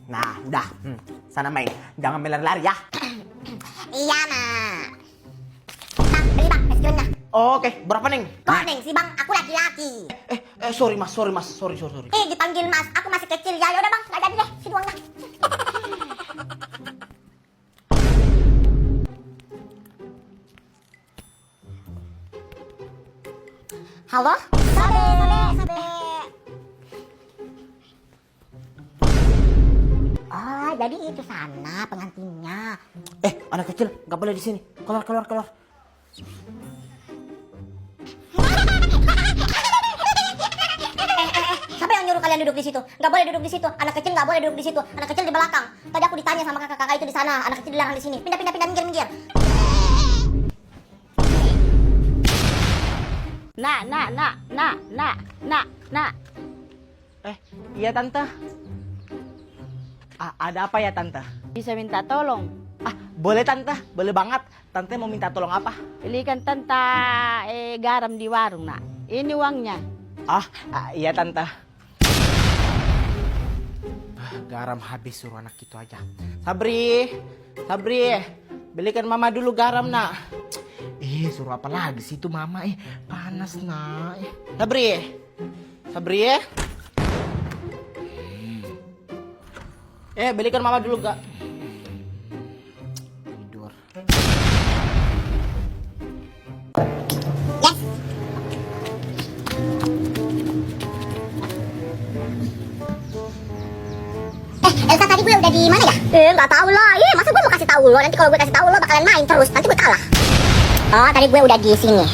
Nah, udah. Sana main. Jangan lari-lari ya. Iya, Nak. Bang, beli bang, es krimnya. Oh, oke, berapa Neng? Kok Neng sih bang, aku laki-laki. Sorry mas. Sorry. Dipanggil mas, aku masih kecil ya. Yaudah bang, nggak jadi deh, si doangnya. Halo? Sabe. Oh, jadi itu sana pengantinnya. Anak kecil, nggak boleh di sini. Keluar. Siapa yang nyuruh kalian duduk di situ? Nggak boleh duduk di situ. Anak kecil nggak boleh duduk di situ. Anak kecil di belakang. Tadi aku ditanya sama kakak-kakak itu di sana. Anak kecil dilarang di sini. Pindah, minggir. Nak. Iya tante. Ada apa ya tante? Bisa minta tolong. Boleh tante, boleh banget. Tante mau minta tolong apa? Belikan tante garam di warung, nak. Ini uangnya. Iya tante. Garam habis, suruh anak itu aja. Sabri, belikan mama dulu garam nak. Suruh apa lagi sih itu mama? Panas nak. Sabri. Belikan mama dulu gak? Tidur. Yes. Elsa tadi gue udah di mana ya? Nggak tahu lah. Masa gue mau kasih tahu lo? Nanti kalau gue kasih tahu lo bakalan main terus. Nanti gue kalah. Oh, tadi gue udah di sini.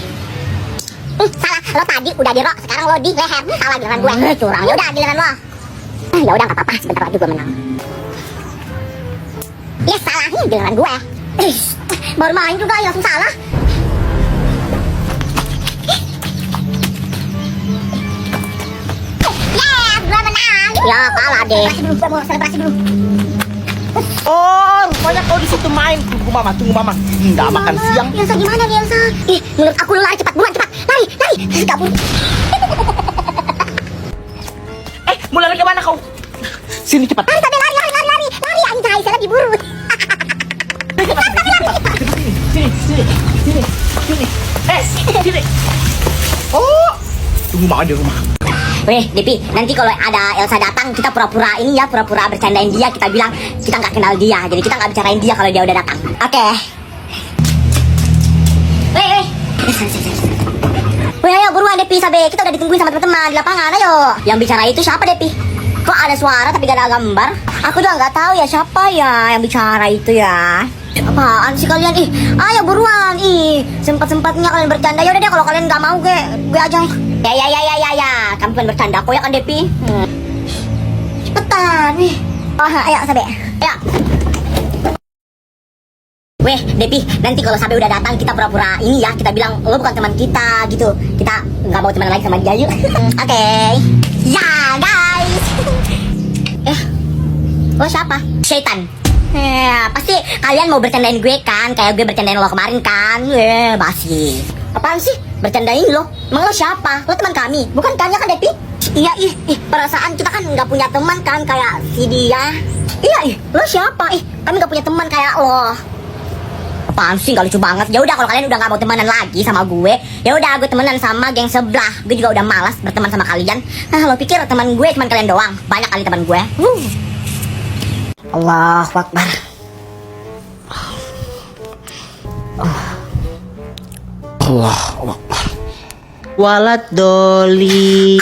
Salah. Lo tadi udah di rok, sekarang lo di leher. Salah giliran gue. Curang. Ya udah giliran lo. Ya udah nggak apa-apa. Sebentar lagi gue menang. Ya salah nih giliran gue. Baru main juga ya langsung salah. Gue menang. Ya kalah deh. Gue mau selebrasi dulu. Oh, rupanya kau di situ main. Tunggu mama. Nggak makan siang. Elsa gimana nih Elsa? Menurut aku lo lari cepat, buruan cepat. Lari. Kabur. Mau lari kemana kau? Sini cepat. Lari, anjay, saya lagi buru. Sini. Oh, tunggu mama di rumah. Weh, Depi, nanti kalau ada Elsa datang, kita pura-pura bercandain dia. Kita bilang kita nggak kenal dia, jadi kita nggak bicarain dia kalau dia udah datang. Oke. Weh. Weh, ayo buruan Depi, Sabe. Kita udah ditungguin sama teman-teman di lapangan. Ayo. Yang bicara itu siapa, Depi? Kok ada suara tapi gak ada gambar? Aku juga nggak tahu ya siapa ya yang bicara itu ya. Apaan sih kalian? Ayo buruan. Sempat-sempatnya kalian bercanda. Yaudah deh, kalau kalian nggak mau gue aja. Ya. Kamu kan bercanda kok ya kan, Depi? Cepetan. Ayo Sabe. Ayo. Weh, Depi, nanti kalau Sabe udah datang kita pura-pura kita bilang lo bukan teman kita gitu. Kita nggak mau teman lagi sama dia yuk. Oke. Ya, guys. Lo siapa? Syaitan. Pasti kalian mau bercandain gue kan, kayak gue bercandain lo kemarin kan. Basi. Apaan sih? Bercandain lo? Emang lo siapa? Lo teman kami, bukan kan ya kan, Depi? Iya, perasaan kita kan nggak punya teman kan kayak si dia. Iya, lo siapa? Kami nggak punya teman kayak lo. Apaan sih, nggak lucu banget. Ya udah, kalau kalian udah nggak mau temenan lagi sama gue, ya udah gue temenan sama geng sebelah. Gue juga udah malas berteman sama kalian. Lo pikir teman gue cuma kalian doang? Banyak kali teman gue. Allahu Akbar. Allahu Akbar. Walad doli.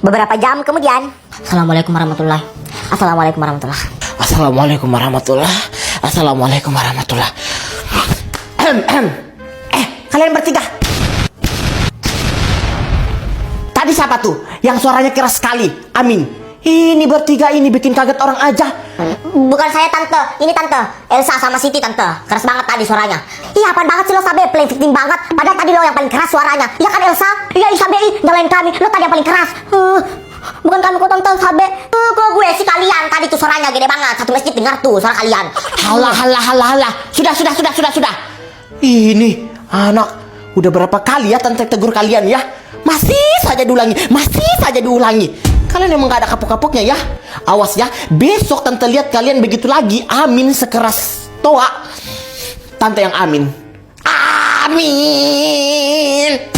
Beberapa jam kemudian. Assalamualaikum warahmatullahi. Assalamualaikum warahmatullahi. Assalamualaikum warahmatullahi. Assalamualaikum warahmatullahi. Kalian bertiga. Tadi siapa tuh yang suaranya keras sekali? Amin. Ini bertiga ini bikin kaget orang aja. Bukan saya tante, ini tante Elsa sama Siti tante. Keras banget tadi suaranya. Apaan banget sih lo Sabe, playing victim banget. Padahal tadi lo yang paling keras suaranya. Iya kan Elsa? Iya Sabe, nyalain kami. Lo tadi yang paling keras. Bukan kamu kok tante Sabe. Kok gue sih kalian tadi tuh suaranya gede banget. Satu masjid dengar tuh suara kalian. Halah. Sudah. Ini Anak, udah berapa kali ya tante tegur kalian ya? Masih saja diulangi. Kalian emang gak ada kapok-kapoknya ya? Awas ya, besok tante lihat kalian begitu lagi. Amin sekeras toa. Tante yang amin. Amin.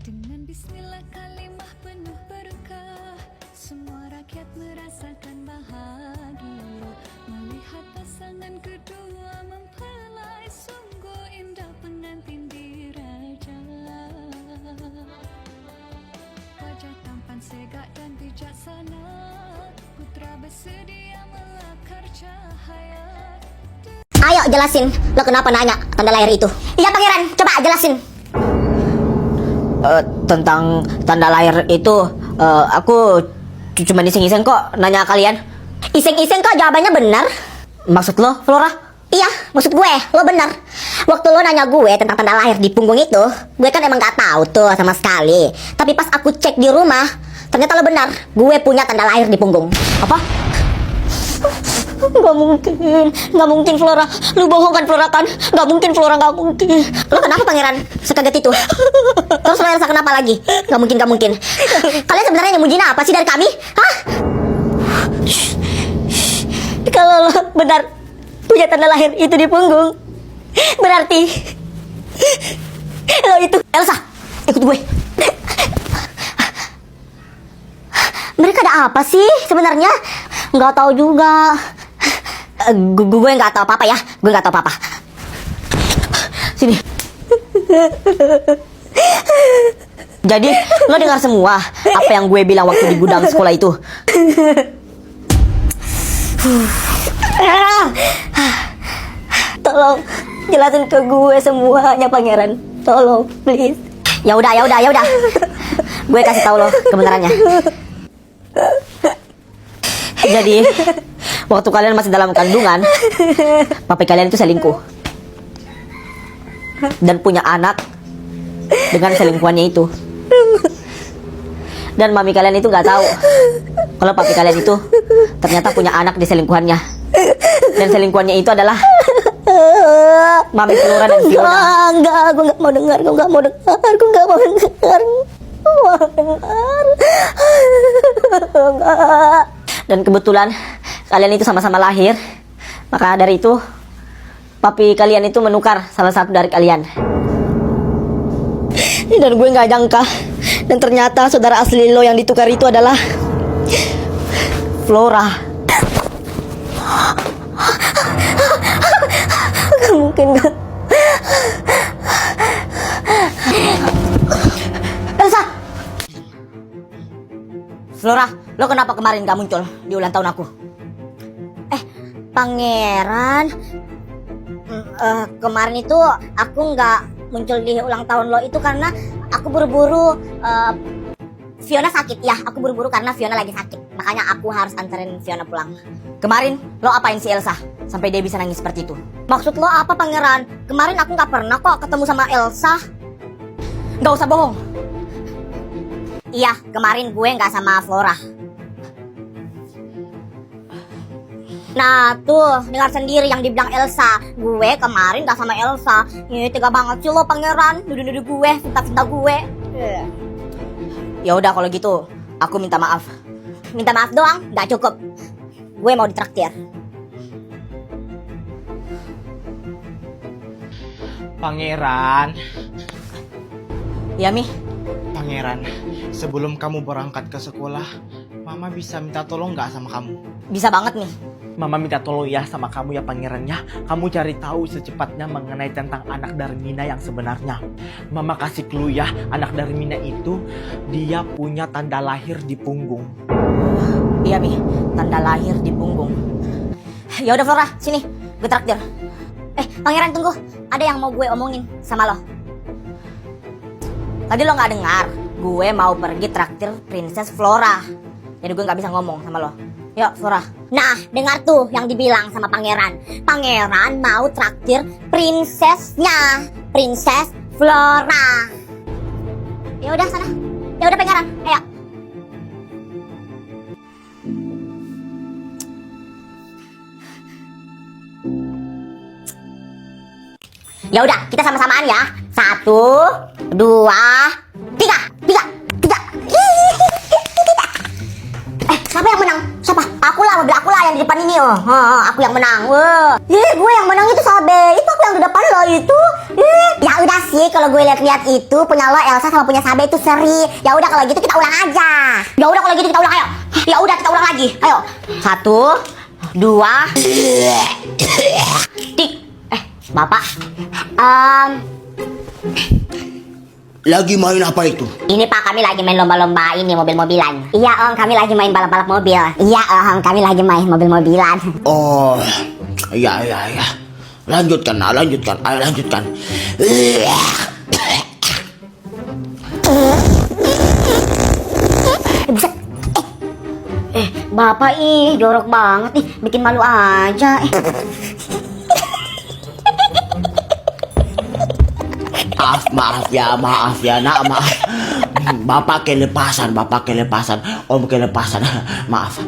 Dengan bismillah kalimah penuh berkah, semua rakyat merasakan bahagia. Melihat pasangan kedua mempelai, sungguh indah pengantin diraja. Wajah tampan segak dan bijaksana, putra bersedia melakar cahaya. Ayo jelasin, lo kenapa nanya tanda lahir itu? Iya pangeran, coba jelasin. Tentang tanda lahir itu, aku cuma iseng-iseng kok nanya kalian. Iseng-iseng kok jawabannya benar? Maksud lo, Flora? Iya, maksud gue, lo benar. Waktu lo nanya gue tentang tanda lahir di punggung itu, gue kan emang gak tahu tuh sama sekali. Tapi pas aku cek di rumah, ternyata lo benar. Gue punya tanda lahir di punggung. Apa? Gak mungkin Flora. Lu bohong kan Flora kan? Gak mungkin Flora, gak mungkin. Lo kenapa pangeran? Sekaget itu. Terus lo Elsa kenapa lagi? Gak mungkin. Kalian sebenarnya nyembunyiin apa sih dari kami? Hah? Kalau lo benar punya tanda lahir itu di punggung, berarti lo itu Elsa, ikut gue. Mereka ada apa sih sebenarnya? Nggak tahu juga. Gue nggak tahu apa-apa ya. Gue nggak tahu apa-apa. Sini. Jadi, lo dengar semua apa yang gue bilang waktu di gudang sekolah itu? Tolong jelasin ke gue semuanya pangeran. Tolong, please. Ya udah. Gue kasih tahu lo kebenarannya. Jadi, waktu kalian masih dalam kandungan, papi kalian itu selingkuh dan punya anak dengan selingkuhannya itu. Dan mami kalian itu nggak tahu kalau papi kalian itu ternyata punya anak di selingkuhannya. Dan selingkuhannya itu adalah mami Flora dan Fiona. Enggak, gue nggak mau dengar. Dan kebetulan kalian itu sama-sama lahir. Maka dari itu papi kalian itu menukar salah satu dari kalian. Dan gue gak jangka. Dan ternyata saudara asli lo yang ditukar itu adalah Flora. Gak mungkin. Elsa! Flora, lo kenapa kemarin gak muncul di ulang tahun aku? Pangeran, kemarin itu aku nggak muncul di ulang tahun lo itu karena aku buru-buru. Fiona sakit ya, aku buru-buru karena Fiona lagi sakit. Makanya aku harus anterin Fiona pulang. Kemarin lo apain si Elsa sampai dia bisa nangis seperti itu? Maksud lo apa pangeran? Kemarin aku nggak pernah kok ketemu sama Elsa. Gak usah bohong. Iya, kemarin gue nggak sama Flora. Nah tuh, dengar sendiri yang dibilang Elsa. Gue kemarin gak sama Elsa. Ini tega banget sih lo pangeran. Nuduh-nuduh gue, cinta-cinta gue. Ya udah kalau gitu, aku minta maaf. Minta maaf doang, gak cukup. Gue mau ditraktir. Pangeran. Ya Mi, Pangeran, sebelum kamu berangkat ke sekolah, Mama bisa minta tolong gak sama kamu? bisa banget nih. Mama minta tolong ya sama kamu ya pangeran ya. Kamu cari tahu secepatnya mengenai tentang anak dari Mina yang sebenarnya. Mama kasih clue ya, anak dari Mina itu dia punya tanda lahir di punggung. Iya Mi, tanda lahir di punggung. Ya udah Flora, sini, gue traktir. Pangeran tunggu, ada yang mau gue omongin sama lo. Tadi lo gak dengar, gue mau pergi traktir Princess Flora. Jadi gue nggak bisa ngomong sama lo. Yuk, Surah. Nah, dengar tuh yang dibilang sama pangeran. Pangeran mau traktir prinsesnya, Princess Flora. Ya udah sana. Ya udah pangeran, ayo. Ya udah, kita sama-samaan ya. 1, 2, 3. 3. Siapa yang menang? Siapa? Akulah, mobil akulah yang di depan ini. Aku yang menang. Gue yang menang itu Sabe. Itu aku yang di depan lo itu. Ya udah sih, kalau gue lihat-lihat itu punya lo Elsa sama punya Sabe itu seri. Ya udah kalau gitu kita ulang aja. Ya udah kalau gitu kita ulang, ayo. Ya udah kita ulang lagi. Ayo. 1, 2, tik. Bapak. Lagi main apa itu? Ini Pak, kami lagi main lomba-lomba ini, mobil-mobilan. Iya Om, kami lagi main balap-balap mobil. Iya Om, kami lagi main mobil-mobilan. Oh, iya. Lanjutkan. Ayo lanjutkan. Bapak jorok banget nih, bikin malu aja. Maaf ya nak, maaf. Bapak kelepasan. Om kelepasan. Maaf.